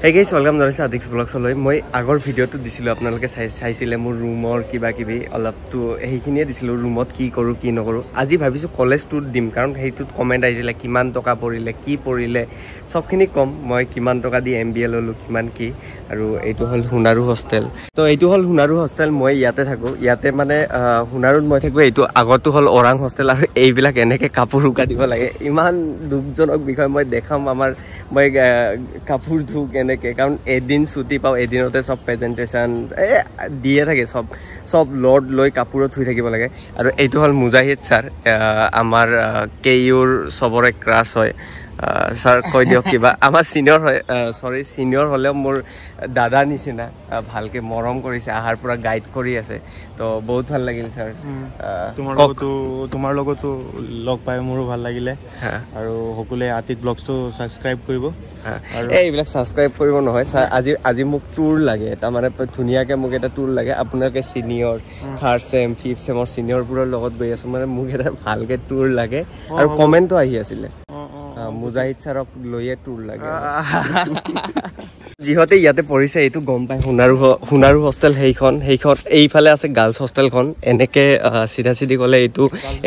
Hey guys, welcome to Adix Vlogs. মই আগৰ ভিডিওটো দিছিলো আপোনালোকে চাইছিলে মোৰ ৰুমৰ কিবা কিবি অলপ তো এইখিনিয়ে দিছিলো ৰুমত কি কৰো কি নকৰো আজি ভাবিছো কলেজ টুৰ দিম কাৰণ হেইটোত কমেন্ট আহিছিলে কিমান টকা পৰিলে কি পৰিলে সবখিনি কম মই কিমান টকা দি এমবিএ ললো কিমান কি আৰু এইটো হল হুনাৰু হোস্টেল তো এইটো হল হুনাৰু হোস্টেল মই ইয়াতে থাকো ইয়াতে মানে হুনাৰুত মই থাকো এইটো আগৰটো হল ওৰাং হোস্টেল আৰু এইবিলাক এনেকে কাপোৰ উকা দিব লাগে ইমান দুখজনক বিষয় মই দেখাম আমাৰ মই কাপোৰ ধুক এনেকে কাৰণ এদিন ছুটি পাও এদিনতে সব প্ৰেজেন্টেশন দিয়ে থাকে সব লৰ্ড লৈ কাপোৰত ধুই থাকিব লাগে আৰু এইটো হল মুজাহিদ স্যাৰ আমাৰ কেইউৰ সবৰে ক্ৰাশ হয় স্যাৰ কৈ দিয়ক কিবা আমাৰ সিনিয়ৰ হয় সৰি সিনিয়ৰ হলে মোৰ দাদা নিচিনা ভালকে মৰম কৰিছে আহাৰ পৰা গাইড কৰি আছে তো বহুত ভাল লাগিল স্যাৰ তোমাৰ লগতো লগ পাই মোৰো ভাল লাগিলে আৰু সকলোৱে আতিক ব্লগটো সাবস্ক্ৰাইব কৰিব আৰু এইবিলাক সাবস্ক্ৰাইব কৰিব নহয় স্যাৰ আজি মোক টুৰ লাগে এটা মানে ধুনিয়াকে মোক এটা টুৰ লাগে আপোনালোকে সিনিয়ৰ থাৰ্ড সেম ফিফথ সেমৰ সিনিয়ৰবোৰৰ লগত গৈ আছো মানে মোক এটা ভালকে টুৰ লাগে আৰু কমেন্টও আহি আছিলে মুজাহিদ স্যাৰক লৈয়ে টুৰ লাগে যিহতে ইয়াতে পৰিছে এইটো গম পাই হুনাৰু হোস্টেল সেইখন এইফালে আছে গাৰ্লছ হোস্টেলখন এনেকে সিধা সিধি গলে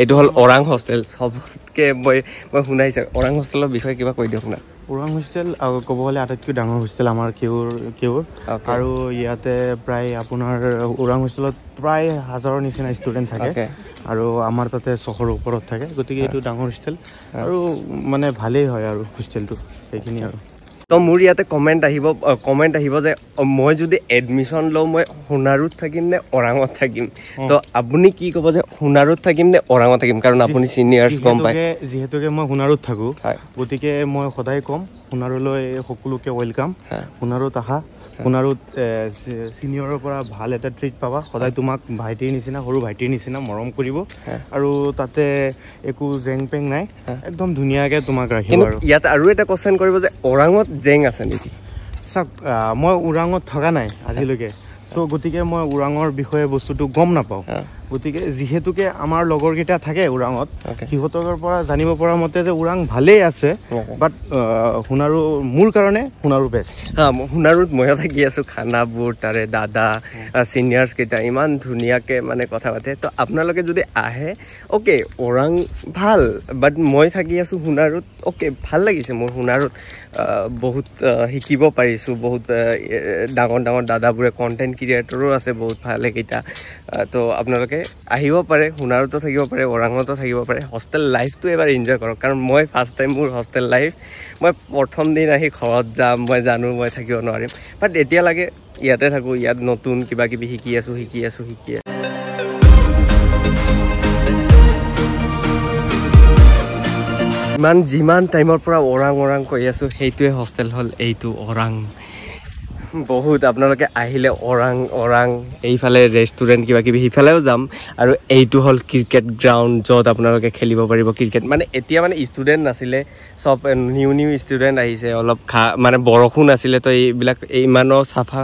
এইটো হল ওৰাং হোস্টেল সবকে মই শুনাইছে ওৰাং হোস্টেলৰ বিষয়ে কিবা কৈ দিয়ক না ওৰাং হোস্টেল ক'ব গ'লে আটাইতকৈ ডাঙৰ হোস্টেল আমাৰ কেউৰ আৰু ইয়াতে প্ৰায় আপোনাৰ ওৰাং হোস্টেলত প্ৰায় হাজাৰৰ নিচিনা ষ্টুডেণ্ট থাকে আৰু আমাৰ তাতে 600ৰ ওপৰত থাকে গতিকে এইটো ডাঙৰ হোস্টেল আৰু মানে ভালেই হয় আৰু হোস্টেলটো সেইখিনি আৰু তো মোৰ ইয়াতে কমেন্ট আহিব যে মই যদি এডমিশন লওঁ মই হুনাৰুত থাকিম নে ওৰাঙত থাকিম তো আপুনি কি ক'ব যে হুনাৰুত থাকিম নে ওৰাঙত থাকিম কাৰণ আপুনি সিনিয়ৰছ গম পায় যিহেতুকে মই হুনাৰুত থাকো গতিকে মই সদায় কম হুনাৰুলৈ সকলোকে ওয়েলকাম হুনাৰুত আহা হুনাৰুত সিনিয়ৰৰ পৰা ভাল এটা ট্ৰিট পাবা সদায় তোমাক ভাইটিৰ নিচিনা সৰু ভাইটিৰ নিচিনা মৰম কৰিব আৰু তাতে একো জেং পেং নাই একদম ধুনীয়াকে তোমাক ৰাখিব আৰু ইয়াত আৰু এটা কোৱেশ্চন কৰিব যে ওৰাঙত জেং আছে নেকি চাওক মই ওৰাঙত থকা নাই আজিলৈকে সো গতিকে মই ওৰাঙৰ বিষয়ে বস্তুটো গম নাপাওঁ গতিকে যিহেতুকে আমাৰ লগৰকেইটা থাকে ওৰাঙত সিহঁতৰ পৰা জানিব পৰা মতে যে ওৰাং ভালেই আছে বাট হুনাৰু মোৰ কাৰণে হুনাৰু বেষ্ট হুনাৰুত ময়ো থাকি আছো খানাবোৰ তাৰে দাদা সিনিয়ৰ্ছ কেইটা ইমান ধুনীয়াকে মানে কথা পাতে তো আপোনালোকে যদি আহে অ'কে ওৰাং ভাল বাট মই থাকি আছো হুনাৰুত অ'কে ভাল লাগিছে মোৰ হুনাৰুত বহুত শিকিব পাৰিছো বহুত ডাঙৰ দাদাবোৰে কণ্টেণ্ট ক্ৰিয়েটৰো আছে বহুত ভালেকেইটা তো আপোনালোকে আহিব পাৰে হুনাৰুতো থাকিব পাৰে ওৰাঙতো থাকিব পাৰে হোষ্টেল লাইফটো এবাৰ এনজয় কৰক কাৰণ মই ফাৰ্ষ্ট টাইম মোৰ হোষ্টেল লাইফ মই প্ৰথম দিন আহি ঘৰত যাম মই জানো মই থাকিব নোৱাৰিম বাট এতিয়া লাগে ইয়াতে থাকোঁ ইয়াত নতুন কিবা কিবি শিকি আছো যিমান টাইমৰ পৰা ওৰাং কৈ আছো সেইটোৱে হোষ্টেল হল এইটো ওৰাং বহুত আপোনালোকে আহিলে ওৰাং এইফালে ৰেষ্টুৰেণ্ট কিবা কিবি সিফালেও যাম আৰু এইটো হল ক্ৰিকেট গ্ৰাউণ্ড য'ত আপোনালোকে খেলিব পাৰিব ক্ৰিকেট মানে এতিয়া মানে ষ্টুডেণ্ট নাছিলে সব নিউ ষ্টুডেণ্ট আহিছে অলপ মানে বৰষুণ আছিলে তো এইবিলাক ইমানো চাফা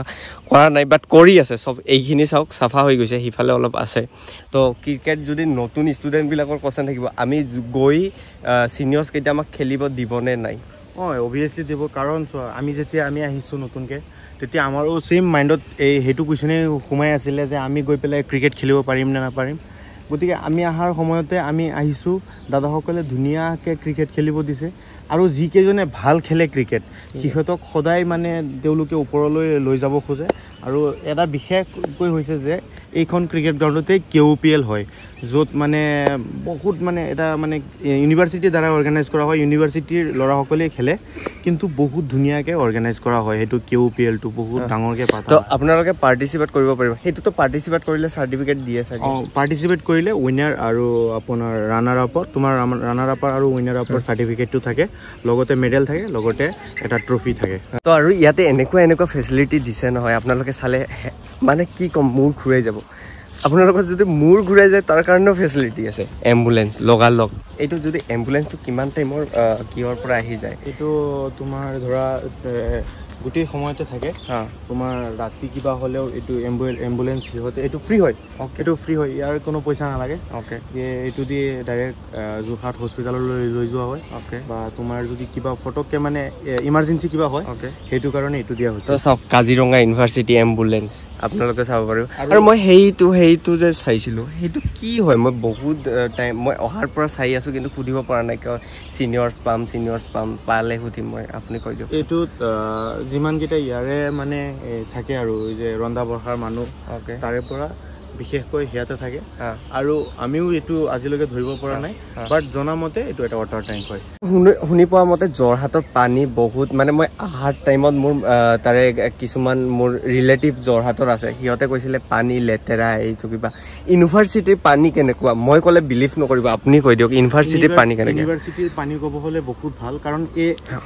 কৰা নাই বাট কৰি আছে সব এইখিনি চাওক চাফা হৈ গৈছে সিফালে অলপ আছে তো ক্ৰিকেট যদি নতুন ষ্টুডেণ্টবিলাকৰ কোৱেশ্চন থাকিব আমি গৈ চিনিয়ৰ্ছ কেইটা আমাক খেলিব দিবনে নাই অভিয়াছলি দিব কাৰণ আমি যেতিয়া আহিছোঁ নতুনকৈ তেতিয়া আমাৰো সেম মাইণ্ডত সেইটো কুৱেশ্যনেই সোমাই আছিলে যে আমি গৈ পেলাই ক্ৰিকেট খেলিব পাৰিম নে নাপাৰিম গতিকে আমি অহাৰ সময়তে আমি আহিছোঁ দাদাসকলে ধুনীয়াকৈ ক্ৰিকেট খেলিব দিছে আৰু যিকেইজনে ভাল খেলে ক্ৰিকেট সিহঁতক সদায় মানে তেওঁলোকে ওপৰলৈ লৈ যাব খোজে আৰু এটা বিশেষকৈ হৈছে যে এইখন ক্ৰিকেট গ্ৰাউণ্ডতে KUPL হয় য'ত মানে বহুত মানে এটা মানে ইউনিভাৰ্চিটিৰ দ্বাৰা অৰ্গেনাইজ কৰা হয় ইউনিভাৰ্চিটিৰ ল'ৰাসকলে খেলে কিন্তু বহুত ধুনীয়াকৈ অৰ্গেনাইজ কৰা হয় সেইটো KUPLটো বহুত ডাঙৰকৈ পাতা তো আপোনালোকে পাৰ্টিচিপেট কৰিব পাৰিব সেইটোতো পাৰ্টিচিপেট কৰিলে চাৰ্টিফিকেট দিয়ে চাগে পাৰ্টিচিপেট কৰিলে উইনাৰ আৰু আপোনাৰ ৰানাৰ আপৰ তোমাৰ ৰানাৰ আপৰ আৰু উইনাৰ আপৰ চাৰ্টিফিকেটটো থাকে লগতে মেডেল থাকে লগতে এটা ট্ৰফি থাকে তো আৰু ইয়াতে এনেকুৱা ফেচিলিটি দিছে নহয় আপোনালোকে চালে মানে কি কম মূৰ ঘূৰাই যাব আপোনালোকৰ যদি মূৰ ঘূৰাই যায় তাৰ কাৰণেও ফেচিলিটি আছে এম্বুলেন্স লগালগ এইটো যদি এম্বুলেন্সটো কিমান টাইমৰ কিহৰ পৰা আহি যায় এইটো তোমাৰ ধৰা গোটেই সময়তে থাকে তোমাৰ ৰাতি কিবা হ'লেও এইটো এম্বুলেন্স সিহঁতে এইটো ফ্ৰী হয় এইটো ফ্ৰী হয় ইয়াৰ কোনো পইচা নালাগে এইটো দি ডাইৰেক্ট যোৰহাট হস্পিটেললৈ লৈ যোৱা হয় বা তোমাৰ যদি কিবা ফটককে মানে ইমাৰ্জেঞ্চি কিবা হয় সেইটো কাৰণে এইটো দিয়া হৈছে সব কাজিৰঙা ইউনিভাৰ্চিটি এম্বুলেন্স আপোনালোকে চাব পাৰো আৰু মই সেইটো যে চাইছিলো সেইটো কি হয় মই বহুত টাইম মই অহাৰ পৰা চাই আছো কিন্তু সুধিব পৰা নাই কিয় সিনিয়ৰ্ছ পাম পালে সুধিম মই আপুনি কৈ দিয়ক এইটোত যিমানকেইটা ইয়াৰে মানে থাকে আৰু যে ৰন্ধা বঢ়াৰ মানুহ তাৰে পৰা বিশেষকৈ সিয়াতে থাকে আৰু আমিও এইটো আজিলৈকে ধৰিব পৰা নাই বাট জনামতে এইটো এটা ৱাটাৰ টেংক হয় শুনি পোৱা মতে যোৰহাটৰ পানী বহুত মানে মই আহাৰ টাইমত মোৰ তাৰে কিছুমান মোৰ ৰিলেটিভ যোৰহাটৰ আছে সিহঁতে কৈছিলে পানী লেতেৰা এইটো কিবা ইউনিভাৰ্চিটিৰ পানী কেনেকুৱা মই ক'লে বিলিভ নকৰিব আপুনি কৈ দিয়ক ইউনিভাৰ্চিটিৰ পানী কেনেকুৱা ইউনিভাৰ্চিটিৰ পানী ক'ব হ'লে বহুত ভাল কাৰণ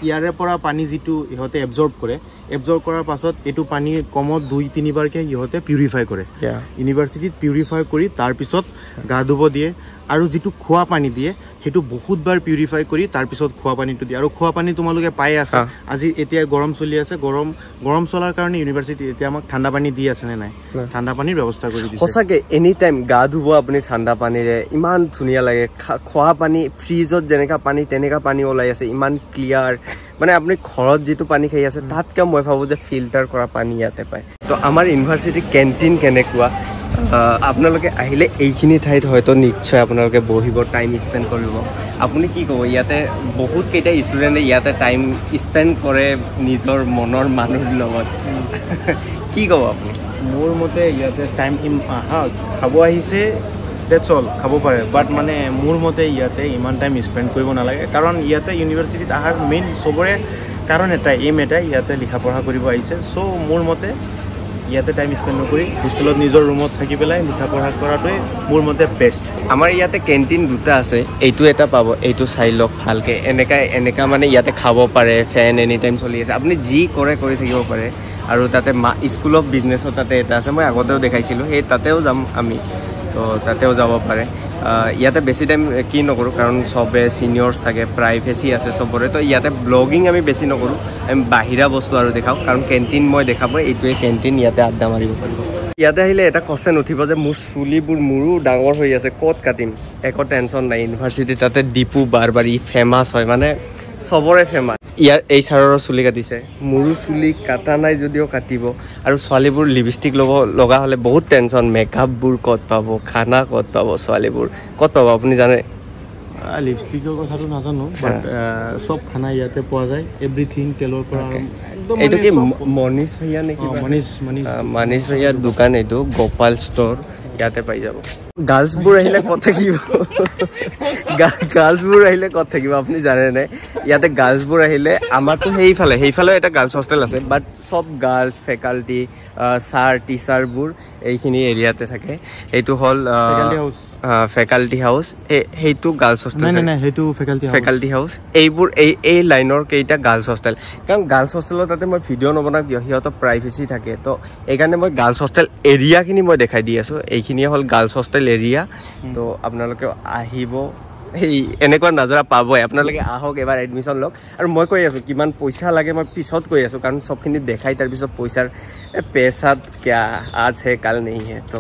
ইয়াৰে পৰা পানী যিটো ইহঁতে এবজৰ্ব কৰাৰ পাছত এইটো পানী কমত 2-3 বাৰকে ইহঁতে পিউৰিফাই কৰে ইউনিভাৰ্চিটিত পিউৰিফাই কৰি তাৰপিছত গা ধুব দিয়ে আৰু যিটো খোৱা পানী দিয়ে সেইটো বহুতবাৰ পিউৰিফাই কৰি তাৰপিছত খোৱা পানীটো দিয়ে আৰু খোৱা পানী তোমালোকে পাই আছে আজি এতিয়া গৰম চলি আছে গৰম চলাৰ কাৰণে ইউনিভাৰ্চিটি এতিয়া আমাক ঠাণ্ডা পানী দি আছে নে নাই ঠাণ্ডা পানীৰ ব্যৱস্থা কৰি দিছে সঁচাকে এনি টাইম গা ধুব আপুনি ঠাণ্ডা পানীৰে ইমান ধুনীয়া লাগে খোৱা পানী ফ্ৰিজত যেনেকা পানী তেনেকা পানী ওলাই আছে ইমান ক্লিয়াৰ মানে আপুনি ঘৰত যিটো পানী খাই আছে তাতকৈ মই ভাবোঁ যে ফিল্টাৰ কৰা পানী ইয়াতে পায় তো আমাৰ ইউনিভাৰ্চিটি কেণ্টিন কেনেকুৱা আপোনালোকে আহিলে এইখিনি ঠাইত হয়তো নিশ্চয় আপোনালোকে বহিব টাইম স্পেণ্ড কৰিব আপুনি কি ক'ব ইয়াতে বহুত কেইটা ষ্টুডেণ্টে ইয়াতে টাইম স্পেণ্ড কৰে নিজৰ মনৰ মানুহৰ লগত কি ক'ব আপুনি মোৰ মতে ইয়াতে টাইম খাব আহিছে ডেটছ অল খাব পাৰে বাট মানে মোৰ মতে ইয়াতে ইমান টাইম স্পেণ্ড কৰিব নালাগে কাৰণ ইয়াতে ইউনিভাৰ্চিটিত অহাৰ মেইন চবৰে কাৰণ এইম এটাই ইয়াতে লিখা পঢ়া কৰিব আহিছে চ' মোৰ মতে ইয়াতে টাইম স্পেণ্ড নকৰি হোষ্টেলত নিজৰ ৰুমত থাকি পেলাই লিখা পঢ়া কৰাটোৱে মোৰ মতে বেষ্ট আমাৰ ইয়াতে কেণ্টিন দুটা আছে এইটো এটা পাব এইটো চাই লওক ভালকৈ এনেকা মানে ইয়াতে খাব পাৰে ফেন এনি টাইম চলি আছে আপুনি যি কৰে কৰি থাকিব পাৰে আৰু তাতে স্কুল অফ বিজনেছৰ তাতে এটা আছে মই আগতেও দেখাইছিলোঁ সেই তাতেও যাম আমি তো তাতেও যাব পাৰে ইয়াতে বেছি টাইম কি নকৰোঁ কাৰণ চবে ছিনিয়ৰ্ছ থাকে প্ৰাইভেচি আছে চবৰে তো ইয়াতে ব্লগিং আমি বেছি নকৰোঁ আমি বাহিৰা বস্তু আৰু দেখাওঁ কাৰণ কেণ্টিন মই দেখাব এইটোৱে কেণ্টিন ইয়াতে আড্ডা মাৰিব পাৰিব ইয়াতে আহিলে এটা কোৱেশ্যন উঠিব যে মোৰ চুলিবোৰ মোৰো ডাঙৰ হৈ আছে ক'ত কাটিম একো টেনশ্যন নাই ইউনিভাৰ্চিটি তাতে ডিপু বাৰবাৰ ই ফেমাছ হয় মানে চবৰে ফেমাছ ইয়াৰ এই ছাৰৰো চুলি কাটিছে মোৰো চুলি কাটা নাই যদিও কাটিব আৰু ছোৱালীবোৰ লিপষ্টিক লগা হ'লে বহুত টেনশ্যন মেকআপবোৰ ক'ত পাব খানা ক'ত পাব ছোৱালীবোৰ ক'ত পাব আপুনি জানে লিপষ্টিকৰ কথাটো নাজানো বাট চব খানা ইয়াতে পোৱা যায় এভৰিথিং তেলৰ পৰা এইটো কি মনীষ ভৈয়া নেকি মনীষ ভৈয়াৰ দোকান এইটো গোপাল ষ্ট'ৰ ইয়াতে পাই যাব গাৰ্লছবোৰ আহিলে ক'ত থাকিব আপুনি জানেনে ইয়াতে গাৰ্লছবোৰ আহিলে আমাৰতো সেইফালে এটা গাৰ্লছ হোষ্টেল আছে বাট চব গাৰ্লছ ফেকাল্টি ছাৰ টিচাৰবোৰ এইখিনি এৰিয়াতে থাকে এইটো হ'ল ফেকাল্টি হাউচ সেইটো গাৰ্লছ হোষ্টেল সেইটো ফেকাল্টি হাউচ এইবোৰ এই লাইনৰ কেইটা গাৰ্লছ হোষ্টেল কাৰণ গাৰ্লছ হোষ্টেলৰ তাতে মই ভিডিঅ' নবনাওঁ কিয় সিহঁতৰ প্ৰাইভেচি থাকে তো এইকাৰণে মই গাৰ্লছ হোষ্টেল এৰিয়াখিনি মই দেখাই দি আছোঁ এইখিনিয়ে হ'ল গাৰ্লছ হোষ্টেল এৰিয়া তো আপোনালোকে আহিব সেই এনেকুৱা নাজাৰা পাবই আপোনালোকে আহক এবাৰ এডমিশ্যন লওক আৰু মই কৈ আছোঁ কিমান পইচা লাগে মই পিছত কৈ আছোঁ কাৰণ চবখিনি দেখাই তাৰপিছত পেচাত কিয়া আজ হে কাল নেহি হে তো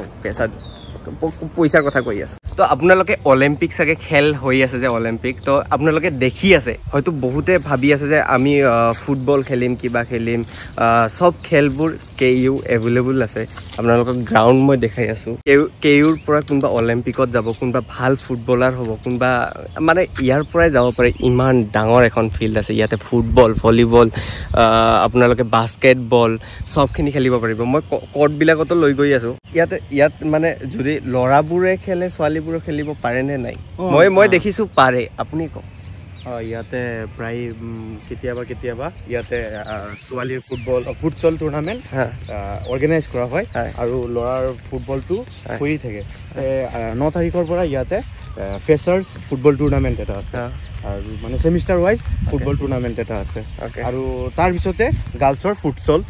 পইচাৰ কথা কৈ আছোঁ তো আপোনালোকে অলিম্পিক চাগে খেল হৈ আছে যে অলিম্পিক তো আপোনালোকে দেখি আছে হয়তো বহুতে ভাবি আছে যে আমি ফুটবল খেলিম কিবা খেলিম সব খেলবোৰ KU এভেইলেবল আছে আপোনালোকক গ্ৰাউণ্ড মই দেখাই আছোঁ KUৰ পৰা কোনোবা অলিম্পিকত যাব কোনোবা ভাল ফুটবলাৰ হ'ব কোনোবা মানে ইয়াৰ পৰাই যাব পাৰে ইমান ডাঙৰ এখন ফিল্ড আছে ইয়াতে ফুটবল ভলীবল আপোনালোকে বাস্কেটবল চবখিনি খেলিব পাৰিব মই কৰ্টবিলাকতো লৈ গৈ আছোঁ ইয়াত মানে যদি ল'ৰাবোৰে খেলে ছোৱালীবোৰে খেলিব পাৰে নে নাই মই দেখিছোঁ পাৰে আপুনি কওক ইয়াতে প্ৰায় কেতিয়াবা ইয়াতে ছোৱালীৰ ফুটছল টুৰ্ণামেণ্ট অৰ্গেনাইজ কৰা হয় আৰু ল'ৰাৰ ফুটবলটো হৈ থাকে 9 তাৰিখৰ পৰা ইয়াতে ফেচাৰ্ছ ফুটবল টুৰ্ণামেণ্ট এটা আছে আৰু মানে সেমিষ্টাৰ ওয়াইজ ফুটবল টুৰ্নামেন্ট এটা আছে আৰু তাৰ পিছতে গাৰ্লছৰ ফুটছল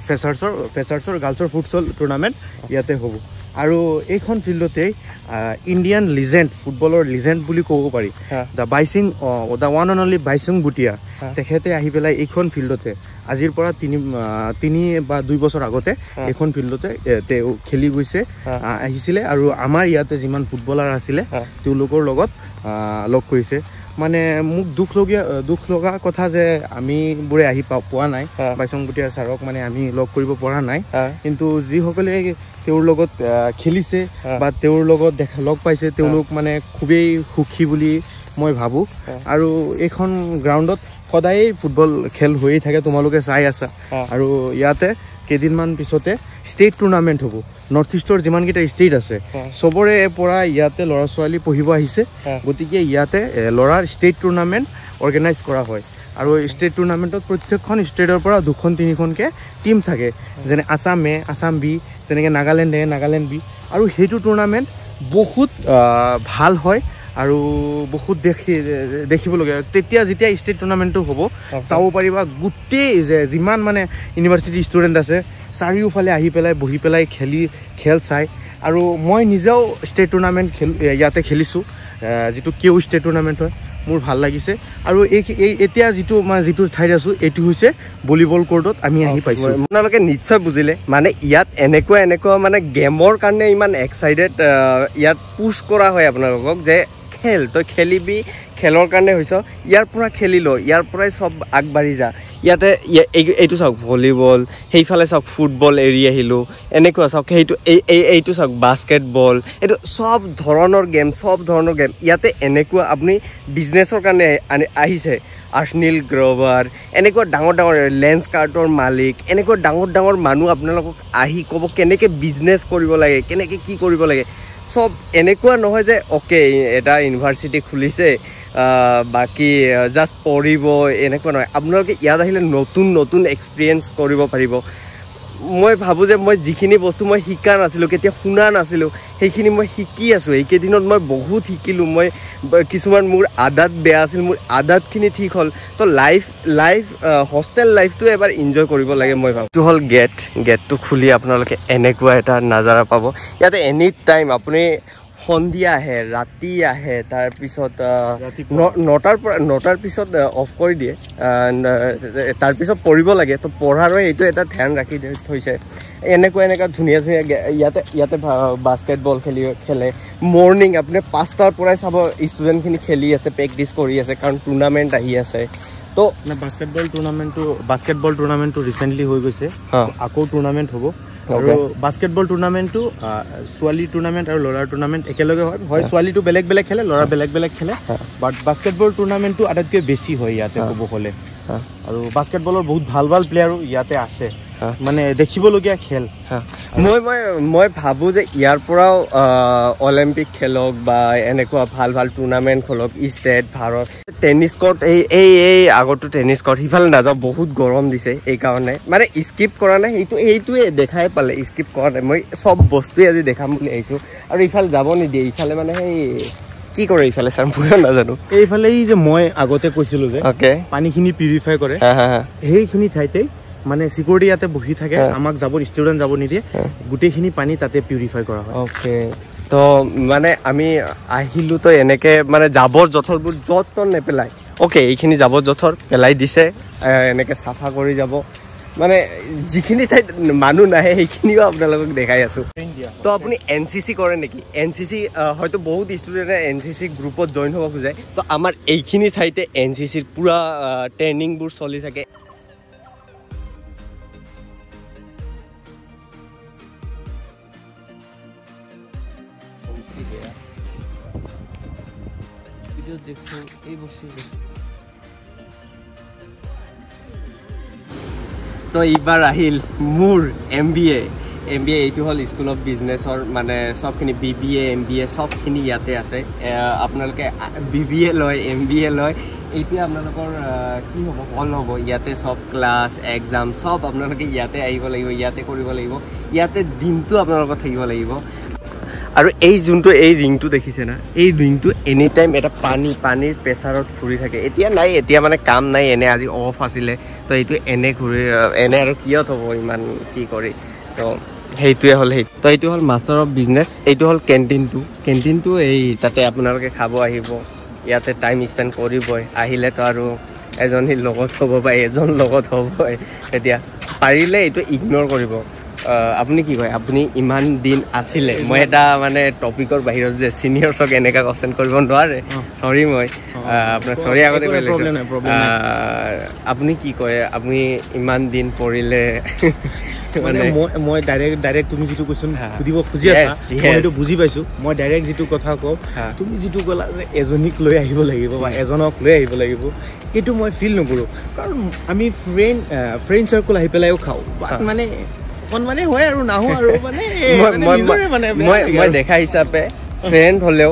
ফেচাৰ্ছৰ গাৰ্লছৰ ফুটছল টুৰ্নামেন্ট ইয়াতে হ'ব আৰু এইখন ফিল্ডতে ইণ্ডিয়ান লিজেণ্ড ফুটবলৰ লিজেণ্ড বুলি ক'ব পাৰি দা ওৱান এণ্ড অনলি বাইচুং বুটিয়া তেখেতে আহি পেলাই এইখন ফিল্ডতে আজিৰ পৰা 3 বা 2 বছৰ আগতে এইখন ফিল্ডতে তেওঁ খেলি গৈছে আহিছিলে আৰু আমাৰ ইয়াতে যিমান ফুটবলাৰ আছিলে তেওঁলোকৰ লগত লগ কৰিছে মানে মোক দুখ লগা কথা যে আমি বোৰে আহি পোৱা নাই বাইচুং বুটিয়া ছাৰক মানে আমি লগ কৰিব পৰা নাই কিন্তু যিসকলে তেওঁৰ লগত খেলিছে বা তেওঁৰ লগত লগ পাইছে তেওঁলোক মানে খুবেই সুখী বুলি মই ভাবো আৰু এইখন গ্ৰাউণ্ডত সদায় ফুটবল খেল হৈয়ে থাকে তোমালোকে চাই আছা আৰু ইয়াতে কেইদিনমান পিছতে ষ্টেট টুৰ্নামেণ্ট হ'ব নৰ্থ ইষ্টৰ যিমানকেইটা ষ্টেট আছে চবৰে পৰা ইয়াতে ল'ৰা ছোৱালী পঢ়িব আহিছে গতিকে ইয়াতে ল'ৰাৰ ষ্টেট টুৰ্নামেণ্ট অৰ্গেনাইজ কৰা হয় আৰু ষ্টেট টুৰ্নামেণ্টত প্ৰত্যেকখন ষ্টেটৰ পৰা 2-3খনকৈ টীম থাকে যেনে আছাম বি যেনেকৈ নাগালেণ্ড বি আৰু সেইটো টুৰ্নামেণ্ট বহুত ভাল হয় আৰু বহুত দেখিবলগীয়া তেতিয়া যেতিয়া ষ্টেট টুৰ্নামেণ্টটো হ'ব চাব পাৰিবা গোটেই যিমান মানে ইউনিভাৰ্চিটি ষ্টুডেণ্ট আছে চাৰিওফালে আহি পেলাই বহি পেলাই খেল চাই আৰু মই নিজেও ষ্টেট টুৰ্নামেণ্ট ইয়াতে খেলিছোঁ যিটো কেউ ষ্টেট টুৰ্নামেণ্ট হয় মোৰ ভাল লাগিছে আৰু এতিয়া যিটো ঠাইত আছোঁ এইটো হৈছে ভলীবল কোৰ্টত আমি আহি পাইছোঁ আপোনালোকে নিশ্চয় বুজিলে মানে ইয়াত এনেকুৱা মানে গেমৰ কাৰণে ইমান এক্সাইটেড ইয়াত পুছ কৰা হয় আপোনালোকক যে খেল তই খেলিবি খেলৰ কাৰণে হৈছ ইয়াৰ পৰা খেলি ল ইয়াৰ পৰাই চব আগবাঢ়ি যা ইয়াতে এইটো চাওক ভলীবল সেইফালে চাওক ফুটবল এৰি আহিলোঁ এনেকুৱা চাওক এইটো চাওক বাস্কেটবল এইটো চব ধৰণৰ গেম ইয়াতে এনেকুৱা আপুনি বিজনেছৰ কাৰণে আহিছে আৰ্চনিল গ্ৰ'ভাৰ এনেকুৱা ডাঙৰ লেন্স কাৰ্টৰ মালিক এনেকুৱা ডাঙৰ মানুহ আপোনালোকক আহি ক'ব কেনেকৈ বিজনেছ কৰিব লাগে কেনেকৈ কি কৰিব লাগে সব এনেকুৱা নহয় যে ওকে এটা ইউনিভাৰ্চিটি খুলিছে বাকি জাস্ট পঢ়িব এনেকুৱা নহয় আপোনালোকে ইয়াত আহিলে নতুন এক্সপিৰিয়েঞ্চ কৰিব পাৰিব মই ভাবোঁ যে মই যিখিনি বস্তু মই শিকা নাছিলোঁ কেতিয়া শুনা নাছিলোঁ সেইখিনি মই শিকি আছোঁ এইকেইদিনত মই বহুত শিকিলোঁ মই কিছুমান মোৰ আদাত বেয়া আছিল মোৰ আদাতখিনি ঠিক হ'ল তো লাইফ হোষ্টেল লাইফটো এবাৰ এনজয় কৰিব লাগে মই ভাবোঁ এইটো হ'ল গেটটো খুলি আপোনালোকে এনেকুৱা এটা নাজাৰা পাব ইয়াতে এনি টাইম আপুনি সন্ধিয়া আহে ৰাতি আহে তাৰপিছত 9টাৰ পিছত অফ কৰি দিয়ে তাৰপিছত পঢ়িব লাগে তো পঢ়াৰো এইটো এটা ধ্যান ৰাখি থৈছে এনেকুৱা ধুনীয়া ইয়াতে বাস্কেটবল খেলে মৰ্ণিং আপুনি 5টাৰ পৰাই চাব ষ্টুডেণ্টখিনি খেলি আছে প্ৰেক্টিছ কৰি আছে কাৰণ টুৰ্ণামেণ্ট আহি আছে তো বাস্কেটবল টুৰ্ণামেণ্টটো ৰিচেণ্টলি হৈ গৈছে আকৌ টুৰ্ণামেণ্ট হ'ব আৰু বাস্কেটবল টুৰ্ণামেণ্টটো ছোৱালী টুৰ্ণামেণ্ট আৰু ল'ৰাৰ টুৰ্ণামেণ্ট একেলগে হয় ছোৱালীটো বেলেগ খেলে ল'ৰা বেলেগ খেলে বাট বাস্কেটবল টুৰ্ণামেণ্টটো আটাইতকৈ বেছি হয় ইয়াতে ক'ব গ'লে আৰু বাস্কেটবলৰ বহুত ভাল প্লেয়াৰো ইয়াতে আছে মানে দেখিবলগীয়া খেল মই ভাবোঁ যে ইয়াৰ পৰাও অলিম্পিক খেলক বা এনেকুৱা ভাল টুৰ্ণামেণ্ট খেলক ষ্টেট ভাৰত টেনিছ কৰ্ট এই আগতো টেনিছ কৰ্ট সিফালে নাযাওঁ বহুত গৰম দিছে এইকাৰণে মানে স্কিপ কৰা নাই এইটোৱে দেখাই পালে স্কিপ কৰা নাই মই চব বস্তুৱে আজি দেখাম বুলি আহিছোঁ আৰু ইফালে যাব নিদিয়ে ইফালে মানে সেই কি কৰে ইফালে ছাৰ ময়ো নাজানো এইফালে যে মই আগতে কৈছিলোঁ যে পানীখিনি পিউৰিফাই কৰে সেইখিনি ঠাইতেই মানে সিকিউৰিটি ইয়াতে বহি থাকে আমাক ষ্টুডেণ্ট যাব নিদিয়ে গোটেইখিনি পানী তাতে পিউৰিফাই কৰা হয় ওকে তো মানে আমি আহিলোঁ তো এনেকৈ মানে জাবৰ জোঁথৰবোৰ য'ত নেপেলাই ওকে এইখিনি জাবৰ জোঁথৰ পেলাই দিছে এনেকৈ চাফা কৰি যাব মানে যিখিনি ঠাইত মানুহ নাহে সেইখিনিও আপোনালোকক দেখাই আছোঁ তো আপুনি NCC কৰে নেকি NCC হয়তো বহুত ষ্টুডেণ্টে NCC গ্ৰুপত জইন হ'ব খোজে তো আমাৰ এইখিনি ঠাইতে NCCৰ পূৰা ট্ৰেইনিংবোৰ চলি থাকে তো এইবাৰ আহিল মোৰ MBA এইটো হ'ল স্কুল অফ বিজনেছৰ মানে চবখিনি BBA MBA চবখিনি ইয়াতে আছে আপোনালোকে BBA লয় MBA লয় এতিয়া আপোনালোকৰ কি হ'ব হল হ'ব ইয়াতে সব ক্লাছ এক্সাম সব আপোনালোকে ইয়াতে আহিব লাগিব ইয়াতে কৰিব লাগিব ইয়াতে দিনটো আপোনালোকৰ থাকিব লাগিব আৰু এই যোনটো এই ৰিংটো দেখিছে না এই ৰিংটো এনি টাইম এটা পানীৰ প্ৰেছাৰত ঘূৰি থাকে এতিয়া নাই এতিয়া মানে কাম নাই এনে আজি অফ আছিলে তো এইটো এনে ঘূৰি এনে আৰু কিয়ত হ'ব ইমান কি কৰি তো সেইটোৱে হ'ল সেই তো এইটো হ'ল মাষ্টাৰ অফ বিজনেছ এইটো হ'ল কেণ্টিনটো এই তাতে আপোনালোকে খাব আহিব ইয়াতে টাইম স্পেণ্ড কৰিবই আহিলেতো আৰু এজনী লগত হ'ব বা এজন লগত হ'বই এতিয়া পাৰিলে এইটো ইগন'ৰ কৰিব আপুনি কি কয় আপুনি ইমান দিন আছিলে মই এটা মানে টপিকৰ বাহিৰত যে চিনিয়ৰছক এনেকা কোৱেশ্চন কৰিব নোৱাৰে সৰি মই আপোনাক সৰি আগতে কৈ লৈছোঁ আপুনি কি কয় আপুনি ইমান দিন পঢ়িলে মানে মই ডাইৰেক্ট তুমি যিটো কোৱেশ্চন সুধিব খুজি আছা মই সেইটো বুজি পাইছোঁ মই ডাইৰেক্ট যিটো কথা কওঁ তুমি যিটো ক'লা যে এজনীক লৈ আহিব লাগিব বা এজনক লৈ আহিব লাগিব সেইটো মই ফিল নকৰোঁ কাৰণ আমি ফ্ৰেণ্ড চাৰ্কল আহি পেলাইও খাওঁ বাট মানে মানে হয় আৰু নাহো আৰু মানে মই দেখা হিচাপে ফ্ৰেণ্ড হ'লেও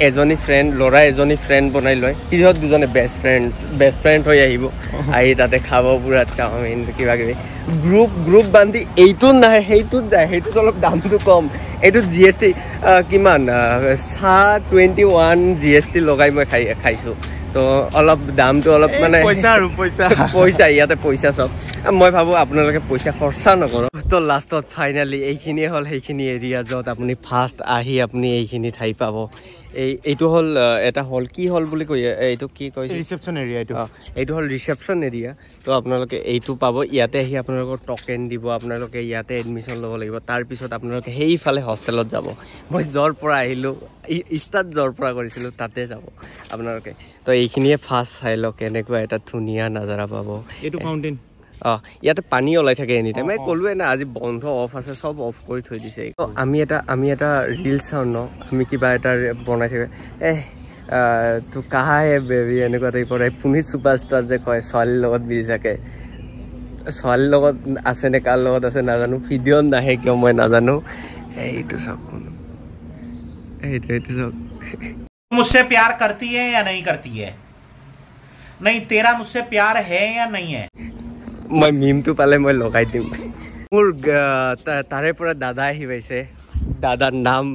এজনী ফ্ৰেণ্ড ল'ৰা এজনী ফ্ৰেণ্ড বনাই লয় সিহঁত দুজনে বেষ্ট ফ্ৰেণ্ড হৈ আহিব আহি তাতে খাব পুৰা চাওমিন কিবা কিবি গ্ৰুপ বান্ধি এইটোত নাহে সেইটোত যায় সেইটোত অলপ দামটো কম এইটো GST কিমান 21 GST লগাই মই খাইছোঁ তো অলপ দামটো অলপ মানে পইচা ইয়াতে পইচা চব মই ভাবোঁ আপোনালোকে পইচা খৰচা নকৰক তো লাষ্টত ফাইনেলি এইখিনিয়ে হ'ল সেইখিনি এৰিয়া য'ত আপুনি ফাৰ্ষ্ট আহি আপুনি এইখিনি ঠাই পাব এইটো হ'ল এটা হল কি হল বুলি কৈ এইটো কি কৈছে ৰিচেপশ্যন এৰিয়া এইটো হ'ল ৰিচেপশ্যন এৰিয়া তো আপোনালোকে এইটো পাব ইয়াতে আহি আপোনালোকৰ টকেন দিব আপোনালোকে ইয়াতে এডমিশ্যন ল'ব লাগিব তাৰপিছত আপোনালোকে সেইফালে হোষ্টেলত যাব মই য'ৰ পৰা আহিলোঁ ষ্টাৰ্ট য'ৰ পৰা কৰিছিলোঁ তাতে যাব আপোনালোকে তো এইখিনিয়ে ফাৰ্ষ্ট চাই লওক কেনেকুৱা এটা ধুনীয়া নাজাৰা পাব এইটো ফাউণ্টেইন ইয়াতে পানী ওলাই থাকে এনি টাইম মই ক'লোৱে না আজি বন্ধ অফ আছে চব অফ কৰি থৈ দিছে আমি এটা ৰিল চাওঁ ন আমি কিবা এটা বনাই থাকে তো কাহা হে বেবি এনেকুৱা টাইপৰ পুনিত ছুপাৰষ্টাৰ যে কয় ছোৱালীৰ লগত বিজি থাকে ছোৱালীৰ লগত আছে নে কাৰ লগত আছে নাজানো ভিডিঅ'ত নাহে কিয় মই নাজানো এইটো চাওক এইটো চাওক मुझसे प्यार करती है या नहीं करती है नहीं तेरा मुझसे प्यार है या नहीं है মই মিমটো পালে মই লগাই দিম মোৰ তাৰে পৰা দাদা আহি পাইছে দাদাৰ নাম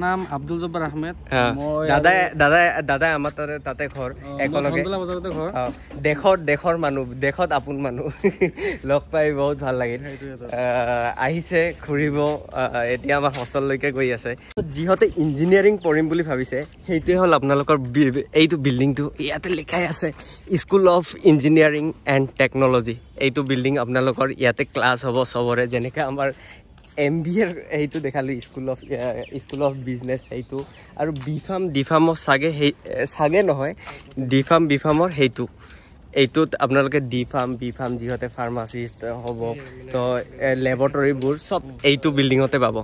নাম আব্দুল জব্বাৰ আহমেদ দাদাই আমাৰ তাতে ঘৰ একেলগে দেশৰ মানুহ দেশত আপোন মানুহ লগ পাই বহুত ভাল লাগিল আহিছে ঘূৰিব এতিয়া আমাৰ হোষ্টেললৈকে গৈ আছে যিহঁতে ইঞ্জিনিয়াৰিং পঢ়িম বুলি ভাবিছে সেইটোৱে হ'ল আপোনালোকৰ এইটো বিল্ডিংটো ইয়াতে লিখাই আছে school of engineering and technology এইটো বিল্ডিং আপোনালোকৰ ইয়াতে ক্লাছ হ'ব চবৰে যেনেকৈ আমাৰ MBA এইটো দেখালোঁ স্কুল অফ বিজনেছ সেইটো আৰু ডিফাৰ্মৰ চাগে নহয় ডিফাৰ্মৰ এইটোত আপোনালোকে বিফাৰ্ম যিহঁতে ফাৰ্মাচিষ্ট হ'ব তো লেবৰেটৰীবোৰ চব এইটো বিল্ডিঙতে পাব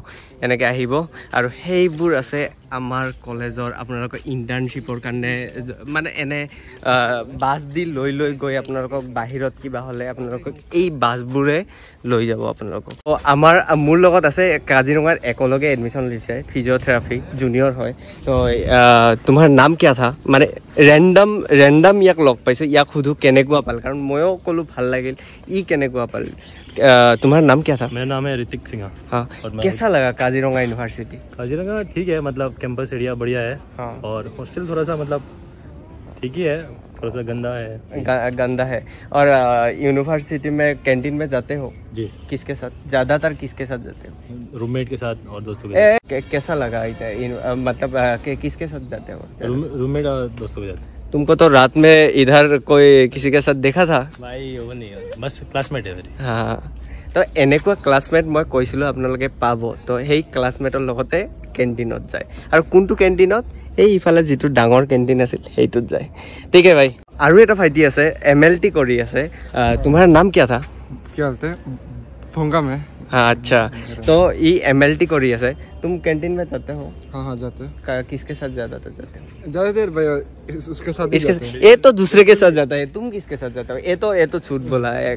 এনেকৈ আহিব আৰু সেইবোৰ আছে আমাৰ কলেজৰ আপোনালোকৰ ইণ্টাৰ্ণশ্বিপৰ কাৰণে মানে এনে বাছ দি লৈ গৈ আপোনালোকক বাহিৰত কিবা হ'লে আপোনালোকক এই বাছবোৰে লৈ যাব আপোনালোকক মোৰ লগত আছে কাজিৰঙাৰ একেলগে এডমিশ্যন লৈছে ফিজিঅ'থেৰাপি জুনিয়ৰ হয় তো তোমাৰ নাম কিয়া থা মানে ৰেণ্ডম ইয়াক লগ পাইছোঁ ইয়াক সুধো কেনেকুৱা পাল কাৰণ ময়ো ক'লো ভাল লাগিল কেনেকুৱা পাল तुम्हारा नाम क्या था? मेरा नाम है ऋतिक सिंह। हाँ, कैसा लगा काजीरंगा यूनिवर्सिटी? काजीरंगा ठीक है, मतलब कैंपस एरिया बढ़िया है। हाँ। और हॉस्टल थोड़ा सा मतलब ठीक ही है, थोड़ा सा गंदा है। और यूनिवर्सिटी में कैंटीन में जाते हो? जी। किसके साथ? ज़्यादातर किसके साथ जाते हो? रूममेट के साथ और दोस्तों के साथ। कैसा लगा मतलब किसके साथ जाते हो? रूममेट और दोस्तों के साथ। तुमको तो रात में इधर कोई किसी के साथ देखा था? भाई वो नहीं, बस क्लासमेट है मेरी। हाँ, तो এনেকুৱা ক্লাছমেট মই কৈছিলোঁ আপোনালোকে পাব তো সেই ক্লাছমেটৰ লগতে কেণ্টিনত যায় আৰু কোনটো কেণ্টিনত এই ইফালে যিটো ডাঙৰ কেণ্টিন আছিল সেইটোত যায় ঠিক আছে ভাই আৰু এটা ভাইটি আছে MLT কৰি আছে তোমাৰ নাম কি था क्या बोलते फोंगा में हाँ अच्छा तो ये MLT करी है तुम कैंटीन में जाते हो हाँ जाते किसके साथ ज्यादातर जाते हो ज़्यादातर भैया इसके साथ ये तो दूसरे के साथ जाता है तुम किसके साथ जाते हो ये तो छूट बोला है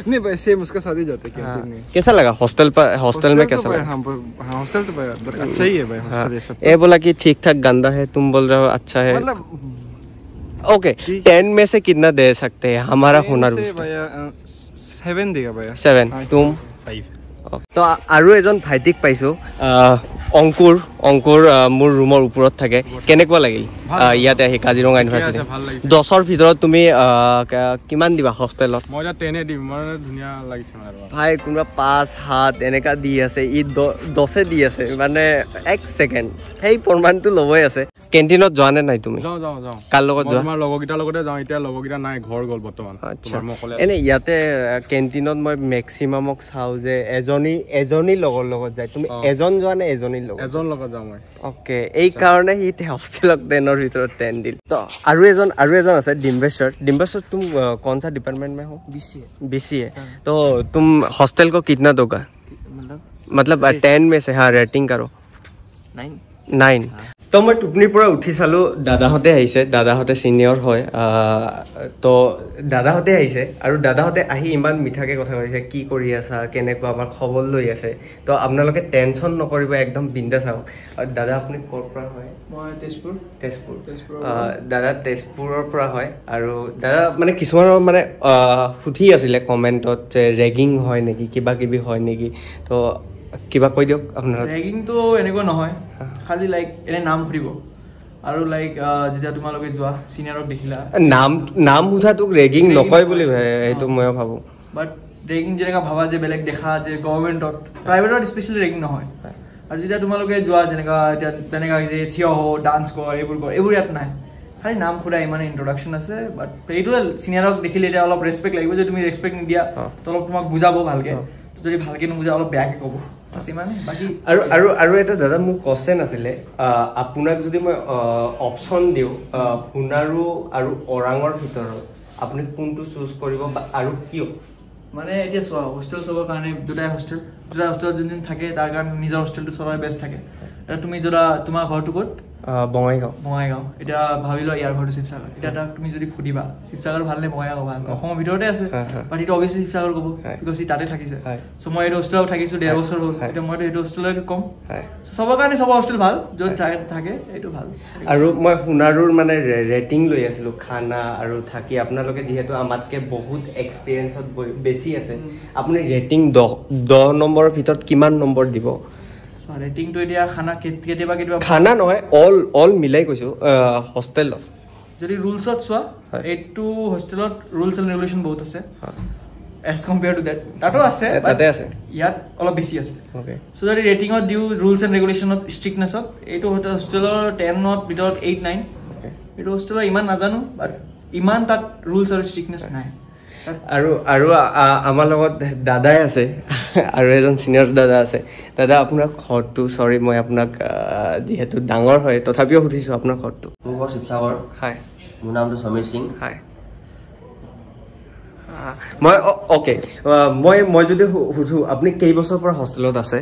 नहीं भाई सेम उसके साथ ही जाते हैं कैसा लगा हॉस्टल में कैसा लगा हॉस्टल तो भाई अच्छा ही है भाई ये बोला कि ठीक ठाक गंदा है तुम बोल रहे हो अच्छा है मतलब ओके 10 में से कितना दे सकते हैं हमारा हुनर 7 देगा भैया 7 तुम 5 तो আৰু এজন ভাইটিক পাইছোঁ অংকুৰ মোৰ ৰুমৰ ওপৰত থাকে কেনেকুৱা লাগিল ইয়াতে আহি কাজিৰঙা ইউনিভাৰ্চিটি 10ৰ ভিতৰত তুমি কিমান দিবা হোষ্টেলত মই 10 দিম মানে ধুনীয়া লাগিছে মানে ভাই কোনোবা 5-7 এনেকা দি আছে ই 10 দি আছে মানে 1 সেকেন্ড সেই প্ৰমাণটো লবই আছে কেন্টিনত যোৱা নে নাই তুমি যাও কাৰ লগত যোৱা তোমাৰ লগৰগিটাৰ লগতে যাও এতিয়া লগৰগিটা নাই ঘৰ গল বৰ্তমান তোমাৰ মকলে এনে ইয়াতে কেন্টিনত মই মেক্সিমামক চাও যে এজনী লগৰ লগত যায় তুমি এজন যোৱা নে এজনী লগত এজন লগত যাও মই ওকে এই কাৰণে হি হোষ্টেলত 10ৰ ভিতৰত 10 দিল তো আৰু এজন আছে डिम्बेश्वर तुम कौन सा डिपार्टमेंट में हो बीसीए तो तुम हॉस्टल को कितना दोगा मतलब 10 में से हाँ रेटिंग करो 9 तो मैं टुपनी পৰা উঠি চালো দাদাহতে আহিছে দাদাহতে সিনিয়ৰ হয় তো দাদাহতে আহিছে আৰু দাদাহতে আহি ইমান মিঠাকে কথা কৈছে কি কৰি আছা কেনেকুৱা আমাৰ খবৰ লৈ আছে তো আপোনালোকে টেনচন নকৰিব একদম বিন্দাছ আহক আৰু দাদা আপুনি ক'ৰ পৰা হয় মই তেজপুৰ দাদা তেজপুৰৰ পৰা হয় আৰু দাদা মানে কিছুমানৰ মানে সুধি আছিলে কমেন্টত যে ৰেগিং হয় নেকি কিবা কিবি হয় নেকি তো কিবা কৈ দিয়ক আপোনাৰ ৰেগিং তো এনেকুৱা নহয় খালি লাইক এনে নাম ফুৰিব আৰু লাইক যেতিয়া তোমালোকে যোৱা সিনিয়ৰক দেখিলা নাম উঠা তোক ৰেগিং নকয় বুলি এইটো মই ভাবো বাট ৰেগিং যেনেকা ভাবা যে বেলেগ দেখা যে গভৰ্ণমেণ্টত প্ৰাইভেটত স্পেচিয়েলি ৰেগিং নহয় আৰু যেতিয়া তোমালোকে যোৱা যেনেকা তেনেকা যে থিয় হ ডান্স কৰ এইবোৰ ইয়াত নাই খালি নাম ফুৰা ইমান ইন্ট্ৰডাকশ্যন আছে বাট এইটো সিনিয়ৰক দেখিলে এতিয়া অলপ ৰেছপেক্ট লাগিব যে তুমি ৰেছপেক্ট নিদিয়া তো অলপ তোমাক বুজাব ভালকে যদি ভালকে নুবুজা অলপ বেয়াকে ক'ব আৰু এটা দাদা মোৰ কোৱেশ্চন আছিলে আপোনাক যদি মই অপচন দিওঁ সোণাৰু আৰু ওৰাঙৰ ভিতৰত আপুনি কোনটো চুজ কৰিব আৰু কিয় মানে এতিয়া চোৱা হোষ্টেল চবৰ কাৰণে দুটাই হোষ্টেলত যোনদিন থাকে তাৰ কাৰণে নিজৰ হোষ্টেলটো চবৰে বেষ্ট থাকে এতিয়া তুমি যদি তোমাৰ ঘৰটো ক'ত বঙাইগাঁও এতিয়া ভাবি লোৱা ইয়াৰ ঘৰটো শিৱসাগৰ এতিয়া তাক তুমি যদি সুধিবা শিৱসাগৰ ভাল নে বঙাইগাঁও ভাল অসমৰ ভিতৰতে আছে বাট এইটো অভিয়াছলি শিৱসাগৰ ক'ব বিকজ ই তাতে থাকিছে চ' মই এইটো হোষ্টেলত থাকিছোঁ 1.5 বছৰ হ'ল এতিয়া মইতো এইটো হোষ্টেললৈকে ক'ম চবৰ কাৰণে চবৰ হোষ্টেল ভাল য'ত থাকে এইটো ভাল আৰু মই সোণাৰুৰ মানে ৰেটিং লৈ আছিলোঁ খানা আৰু থাকি আপোনালোকে যিহেতু আমাতকৈ বহুত এক্সপিৰিয়েঞ্চত বেছি আছে আপুনি ৰেটিং 10 নম্বৰৰ ভিতৰত কিমান নম্বৰ দিব ৰেটিংটো এতিয়া কেতিয়াবা খানা নহয় অল মিলাই কৈছো হোষ্টেলত যদি ৰুলছত চোৱা এইটো হোষ্টেলত ৰুলছ এণ্ড ৰেগুলেশ্যন বহুত আছে এজ কম্পেয়াৰ টু ডেট তাতো আছে ইয়াত অলপ বেছি আছে চ' যদি ৰেটিঙত দিওঁ ৰুলছ এণ্ড ৰেগুলেশ্যনত ষ্ট্ৰিকনেছত এইটো হোষ্টেলৰ 10ৰ ভিতৰত 8-9 এইটো হোষ্টেলৰ ইমান নাজানো বাট ইমান তাত ৰুলছ আৰু ষ্ট্ৰিকনেছ নাই আৰু আমাৰ লগত দাদাই আছে আৰু এজন সিনিয়ৰ দাদা আছে দাদা আপোনাৰ ঘৰটো সৰি মই আপোনাক যিহেতু ডাঙৰ হয় তথাপিও সুধিছোঁ আপোনাৰ ঘৰটো মোৰ ঘৰ শিৱসাগৰ হয় মোৰ নামটো সমীৰ সিং হয় মই যদি সুধোঁ আপুনি কেইবছৰৰ পৰা হোষ্টেলত আছে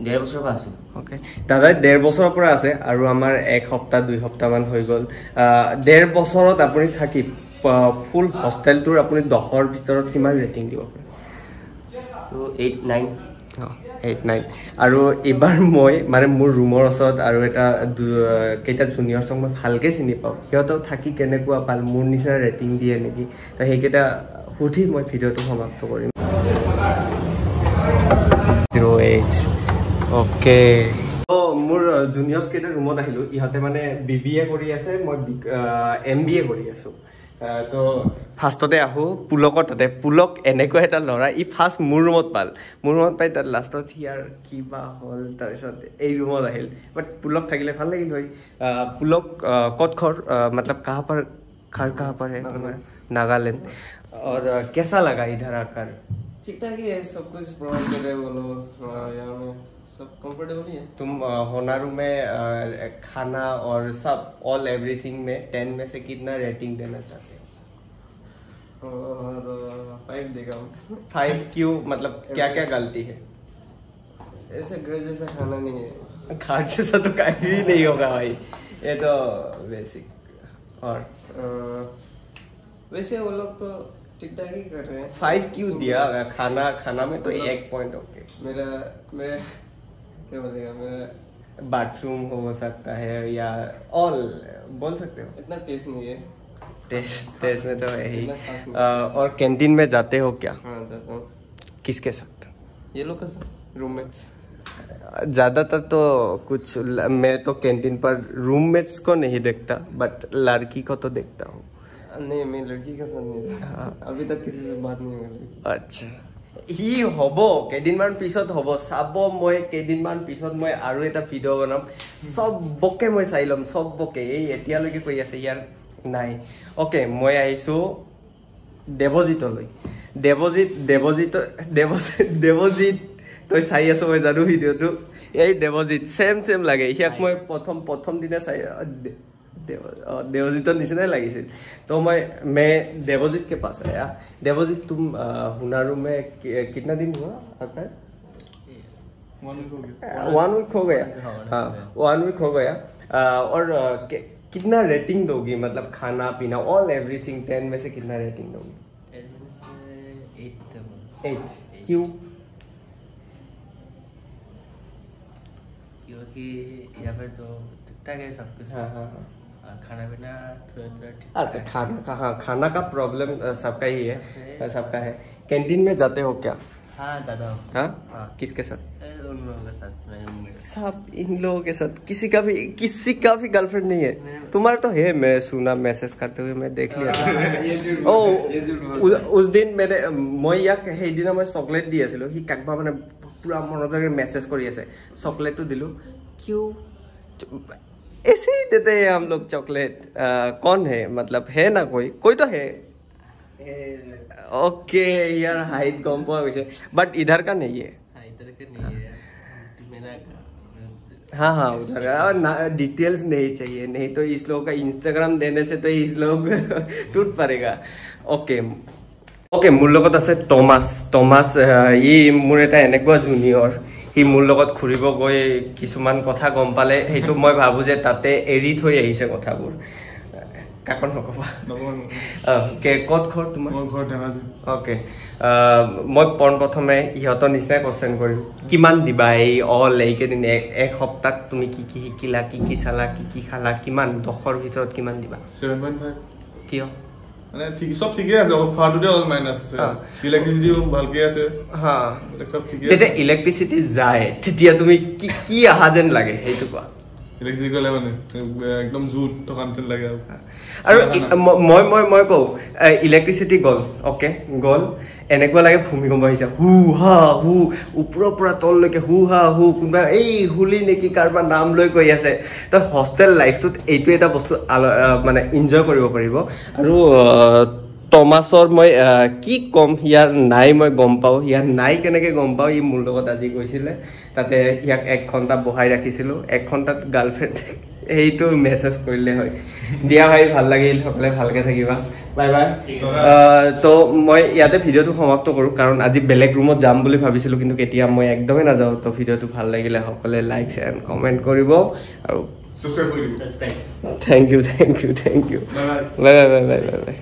1.5 বছৰৰ পৰা আছোঁ অ'কে দাদাই 1.5 বছৰৰ পৰা আছে আৰু আমাৰ 1 সপ্তাহ 2 সপ্তাহমান হৈ গ'ল 1.5 বছৰত আপুনি থাকি ফুল হোষ্টেলটোৰ আপুনি 10ৰ ভিতৰত কিমান ৰেটিং দিব পাৰে তো 8-9 আৰু এইবাৰ মই মানে মোৰ ৰুমৰ ওচৰত আৰু এটা কেইটা জুনিয়ৰছক মই ভালকৈ চিনি পাওঁ সিহঁতক থাকি কেনেকুৱা পাল মোৰ নিচিনা ৰেটিং দিয়ে নেকি তো সেইকেইটা সুধি মই ভিডিঅ'টো সমাপ্ত কৰিম 08 অ'কে মোৰ জুনিয়ৰ্ছ কেইটা ৰুমত আহিলোঁ ইহঁতে মানে BBA কৰি আছে মই MBA কৰি আছোঁ তো ফাৰ্ষ্টতে আহোঁ পুলকৰ তাতে পুলক এনেকুৱা এটা ল'ৰা ই ফাৰ্ষ্ট মোৰ ৰুমত পাই তাত লাষ্টত সিয়াৰ কিবা হ'ল তাৰপিছত এই ৰুমত আহিল বাট পুলক থাকিলে ভাল লাগিল হয় পুলক ক'ত ঘৰ मतलब कहाँ पर है नागालैंड और कैसा लगा इधर आकर ठीक ठाक ही है सब कुछ प्रोवाइड कर रहे हैं वो लोग यहाँ में सब कंफर्टेबल ही है तुम होनारू में खाना और सब ऑल एवरीथिंग में 10 में से कितना रेटिंग देना चाहते हो और 5 देगा 5 क्यों मतलब क्या क्या गलती है ऐसे घर जैसा खाना नहीं है घर जैसा तो कहीं भी नहीं होगा भाई ये तो बेसिक और वैसे वो लोग तो ठीक ठाक ही कर रहे हैं 5 क्यों दिया खाना में तो 1 पॉइंट ओके मेरा क्या बोलेगा मेरा बाथरूम हो सकता है या ऑल बोल सकते हो इतना टेस्ट नहीं है टेस्ट में तो यही और कैंटीन में जाते हो क्या हाँ जाता हूँ किसके साथ ये लोग के साथ रूममेट्स ज़्यादातर तो कुछ मैं तो कैंटीन पर रूममेट्स को नहीं देखता बट लड़की को तो देखता हूँ नहीं मैं लड़की का साथ नहीं अभी तक किसी से बात नहीं हुई अच्छा হি হ'ব কেইদিনমান পিছত হ'ব চাব মই কেইদিনমান পিছত মই আৰু এটা ভিডিঅ' বনাম চবকে মই চাই ল'ম চবকে এই এতিয়ালৈকে কৈ আছে ইয়াৰ নাই অ'কে মই আহিছোঁ দেৱজিতলৈ দেৱজিত তই চাই আছ মই জানো ভিডিঅ'টো এই দেৱজিত ছেম লাগে ইয়াক মই প্ৰথম দিনা চাই देवजीत निचना लगी तो मैं देवजीत के पास आया देवजीत तुम हुनारू में कितना दिन हुआ आता है 1 वीक हो गया हाँ 1 वीक हो गया और कितना रेटिंग दोगी मतलब खाना पीना ऑल एवरीथिंग 10 में से कितना रेटिंग दोगी 8 क्यों क्योंकि यहाँ पर तो ठीक है सब कुछ हाँ खाना पीना थोड़ा खाना का प्रॉब्लम सबका ही है सबका है कैंटीन में जाते हो क्या हाँ जाता हूँ हाँ किसके साथ उन लोगों के साथ सब इन लोगों के साथ किसी का भी गर्लफ्रेंड नहीं है तुम्हारा तो है मैं सुना मैसेज करते हुए मैं देख लिया था ओ उस दिन मैंने मैं याक সেইদিনা मैं चॉकलेट दी आছিলো হি কাকবা মানে পুরা মনোযোগে মেসেজ কৰি আছে चॉकलेट तो दिलो क्यों ऐसे ही देते हैं हम लोग चॉकलेट कौन है मतलब है ना कोई तो है ओके यार हाइट कम पा गई बट इधर का नहीं है हाँ उधर डिटेल्स नहीं चाहिए नहीं तो इस लोगों का इंस्टाग्राम देने से तो इस लोग टूट पड़ेगा ओके मोर लगत আছে টমাস ই মোৰ এটা এনেকুৱা জুনিয়ৰ হি মোৰ লগত ঘুৰিব গৈ কিছুমান কথা গম পালে হেতু মই ভাবো যে তাতে এৰি থৈ আহিছে কথাবোৰ কাকন নকবা কে কত ঘৰ তোমাৰ মোৰ ঘৰ ধেমাজি ওকে মই প্ৰথমে ইহতৰ নিচিনা কোশ্চেন কৰিম কিমান দিবা এই অল এইকে দিন এক সপ্তাহ তুমি কি কি শিকিলা কি কি চালা কি কি খালা কিমান 10ৰ ভিতৰত কিমান দিবা 7.5 কিয় মানে ঠিক সব ঠিকই আছে খাওয়াটোতে অল মাইনাস আছে ইলেক্ট্ৰিচিটিও ভালকে আছে হ্যাঁ সব ঠিকই আছে যেটা ইলেক্ট্ৰিচিটি যায় তেতিয়া তুমি কি কি আহা যেন লাগে হেতু কোৱা ইলেক্ট্ৰিচিটি গলে মানে একদম জুট টকান যেন লাগে আৰু মই কও ইলেক্ট্ৰিচিটি গল ওকে গল এনেকুৱা লাগে ভূমিকম্প আহিছে হু হা হু ওপৰৰ পৰা তললৈকে হু হা হু কোনবা এই হুলি নেকি কাৰবা নাম লৈ কৈ আছে তো হোস্টেল লাইফটোত এইটো এটা বস্তু মানে এনজয় কৰিব পাৰিব আৰু টমাসৰ মই কি কম ইয়াৰ নাই মই গম পাও ইয়াৰ নাই কেনেকে গম পাও ই মোৰ লগত আজি গৈছিলে তাতে ইয়াক 1 ঘন্টা বহাই ৰাখিছিল 1 ঘন্টাত গাৰ্লফ্ৰেণ্ড এইটো মেসেজ কৰিলে হয় দিয়া ভাই ভাল লাগিল সকলে ভালকে থাকিবা বাই বাই তো মই ইয়াতে ভিডিওটো সমাপ্ত কৰো কাৰণ আজি বেলেগ ৰুমত যাম বুলি ভাবিছিলো কিন্তু কেতিয়া মই একদমে না যাও তো ভিডিওটো ভাল লাগিলে সকলে লাইক শেয়াৰ কমেন্ট কৰিব আৰু সাবস্ক্ৰাইব কৰিব থ্যাংক ইউ বাই বাই